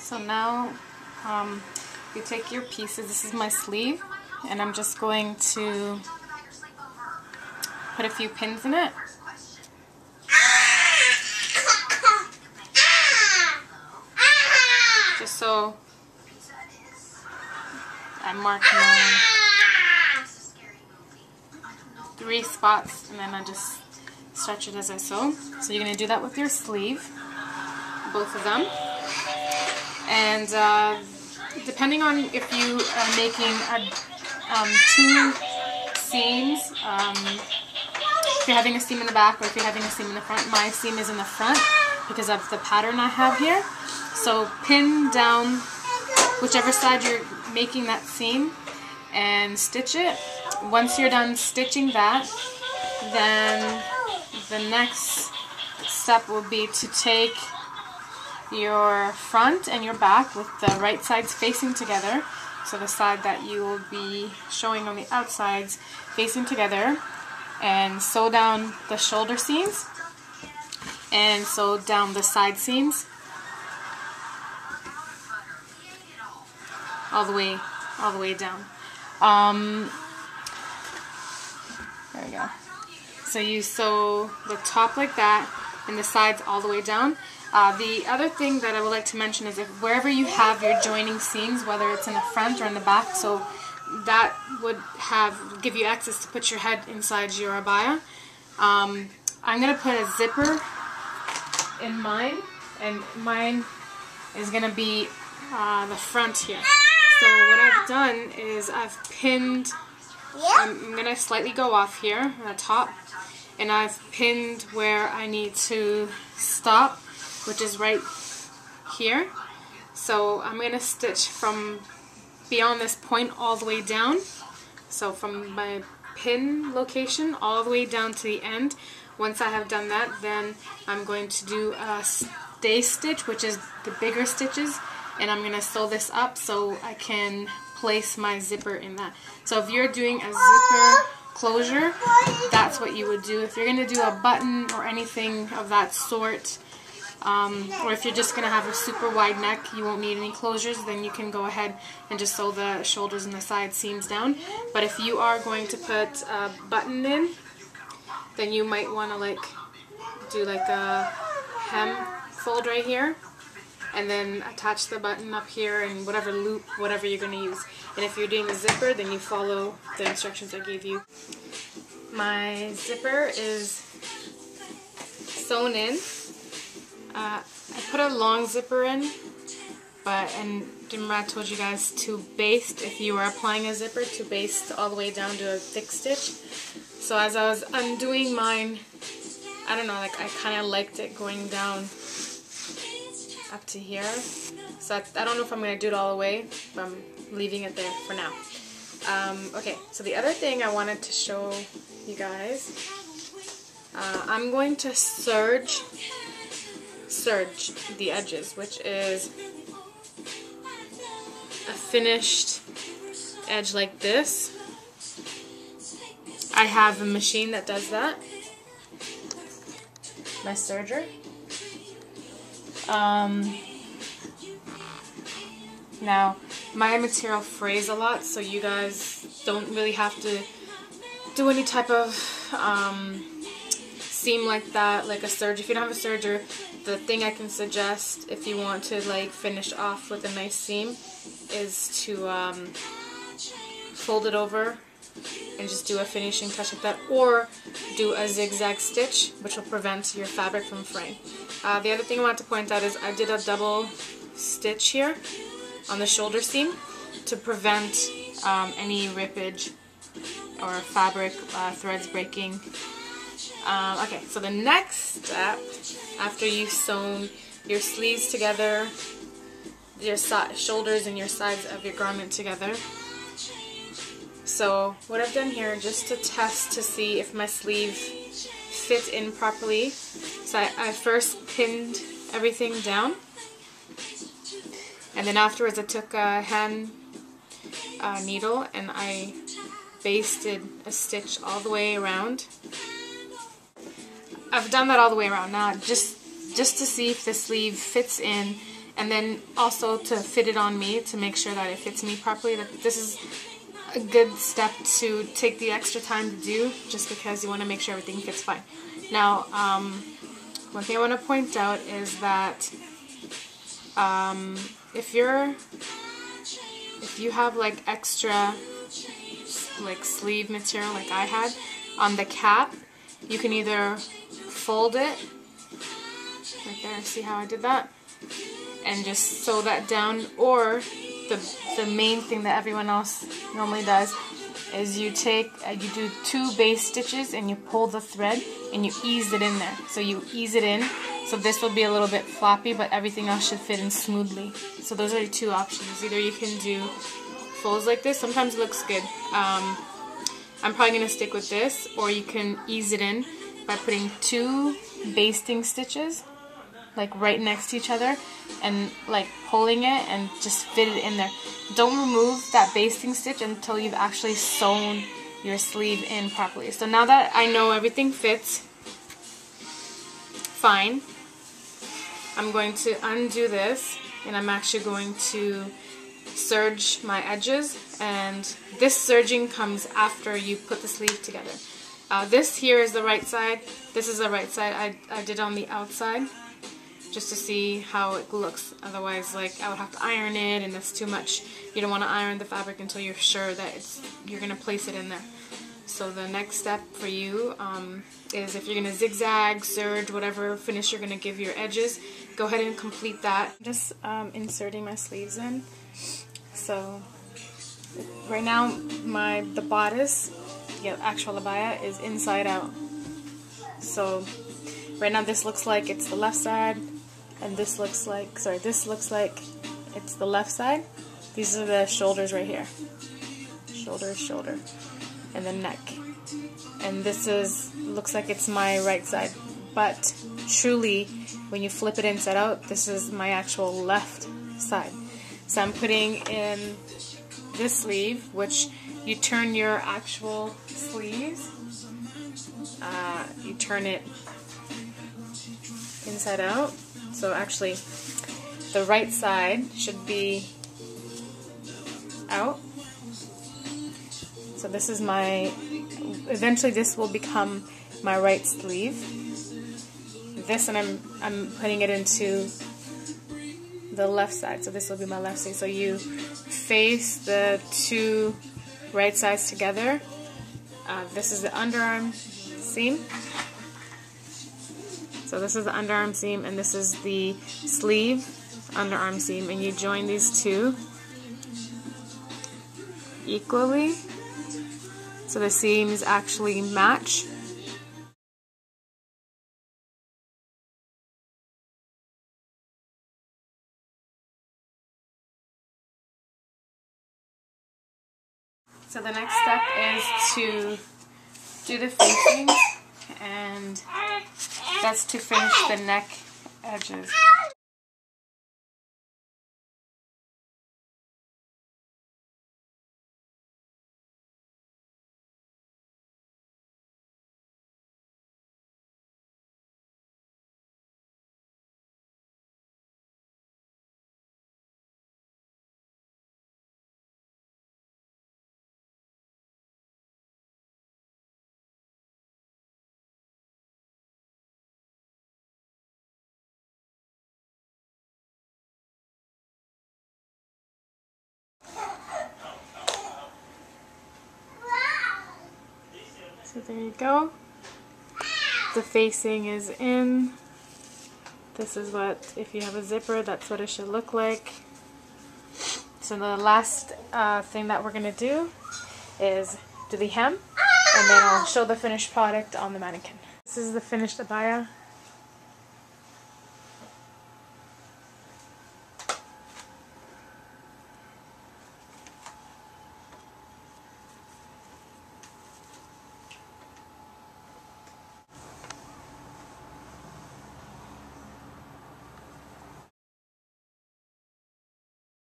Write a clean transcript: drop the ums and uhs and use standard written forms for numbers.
So now you take your pieces. This is my sleeve, and I'm just going to put a few pins in it. Just so I mark my 3 spots, and then I just stretch it as I sew. So you're going to do that with your sleeve, both of them. And depending on if you are making 2 seams, if you're having a seam in the back or if you're having a seam in the front, my seam is in the front because of the pattern I have here. So pin down whichever side you're making that seam and stitch it. Once you're done stitching that, then the next step will be to take your front and your back with the right sides facing together, so the side that you will be showing on the outsides facing together, and sew down the shoulder seams and sew down the side seams all the way down. There we go. So you sew the top like that and the sides all the way down. The other thing that I would like to mention is if wherever you have your joining seams, whether it's in the front or in the back, so that would give you access to put your head inside your abaya. I'm going to put a zipper in mine, and mine is going to be the front here. So what I've done is I've pinned, I'm going to slightly go off here on the top, and I've pinned where I need to stop, which is right here. So I'm going to stitch from beyond this point all the way down. So from my pin location all the way down to the end. Once I have done that, then I'm going to do a stay stitch, which is the bigger stitches, and I'm going to sew this up so I can place my zipper in that. So if you're doing a zipper closure, that's what you would do. If you're going to do a button or anything of that sort, or if you're just going to have a super wide neck, you won't need any closures, then you can go ahead and just sew the shoulders and the side seams down. But if you are going to put a button in, then you might want to do a hem fold right here, and then attach the button up here and whatever loop, whatever you're going to use. And if you're doing a zipper, then you follow the instructions I gave you. My zipper is sewn in. I put a long zipper in, and remember I told you guys to baste, if you are applying a zipper, to baste all the way down to a thick stitch. So as I was undoing mine, I don't know, I kind of liked it going down up to here. So I don't know if I'm going to do it all the way, but I'm leaving it there for now. Okay, so the other thing I wanted to show you guys, I'm going to serge the edges, which is a finished edge like this. I have a machine that does that, my serger. Now my material frays a lot, so you guys don't really have to do any type of seam like that, like a serger. If you don't have a serger, the thing I can suggest if you want to finish off with a nice seam is to fold it over and just do a finishing touch like that, or do a zigzag stitch, which will prevent your fabric from fraying. The other thing I want to point out is I did a double stitch here on the shoulder seam to prevent any rippage or fabric threads breaking. Okay, so the next step, after you've sewn your sleeves together, your shoulders and your sides of your garment together. So what I've done here, just to test to see if my sleeve fit in properly, so I first pinned everything down, and then afterwards I took a hand needle and I basted a stitch all the way around. I've done that all the way around. Now just to see if the sleeve fits in And then also to fit it on me, to make sure that it fits me properly. That this is a good step to take the extra time to do, just because you want to make sure everything fits fine. Now, one thing I want to point out is that if you have like extra like sleeve material like I had on the cap, you can either fold it right there, see how I did that, and just sew that down, or the main thing that everyone else normally does is you take you do 2 base stitches and you pull the thread and you ease it in there. So you ease it in, so this will be a little bit floppy, but everything else should fit in smoothly. So those are your 2 options. Either you can do folds like this, sometimes it looks good. I'm probably going to stick with this, or you can ease it in by putting 2 basting stitches like right next to each other and like pulling it and just fit it in there. Don't remove that basting stitch until you've actually sewn your sleeve in properly. So now that I know everything fits fine, I'm going to undo this, and I'm actually going to serge my edges, and this serging comes after you put the sleeve together. This here is the right side, this is the right side. I did on the outside just to see how it looks. Otherwise, like, I would have to iron it, and that's too much. You don't want to iron the fabric until you're sure that you're going to place it in there. So the next step for you is, if you're going to zigzag, serge, whatever finish you're going to give your edges, go ahead and complete that. I'm just inserting my sleeves in. So right now the bodice, the actual abaya, is inside out. So right now this looks like it's the left side, and this looks like, sorry, this looks like it's the left side. These are the shoulders right here. Shoulder, and the neck. And this looks like it's my right side. But truly, when you flip it inside out, this is my actual left side. So I'm putting in this sleeve, which you turn your actual sleeves, you turn it inside out. So actually the right side should be out. So this is eventually this will become my right sleeve. This, and I'm putting it into the left side, so this will be my left side. So you face the 2 right sides together. This is the underarm seam. So this is the underarm seam, and this is the sleeve underarm seam, and you join these 2 equally so the seams actually match. So the next step is to do the facing, and that's to finish the neck edges. So there you go. The facing is in. This is what, if you have a zipper, that's what it should look like. So the last thing that we're going to do is do the hem, and then I'll show the finished product on the mannequin. This is the finished abaya.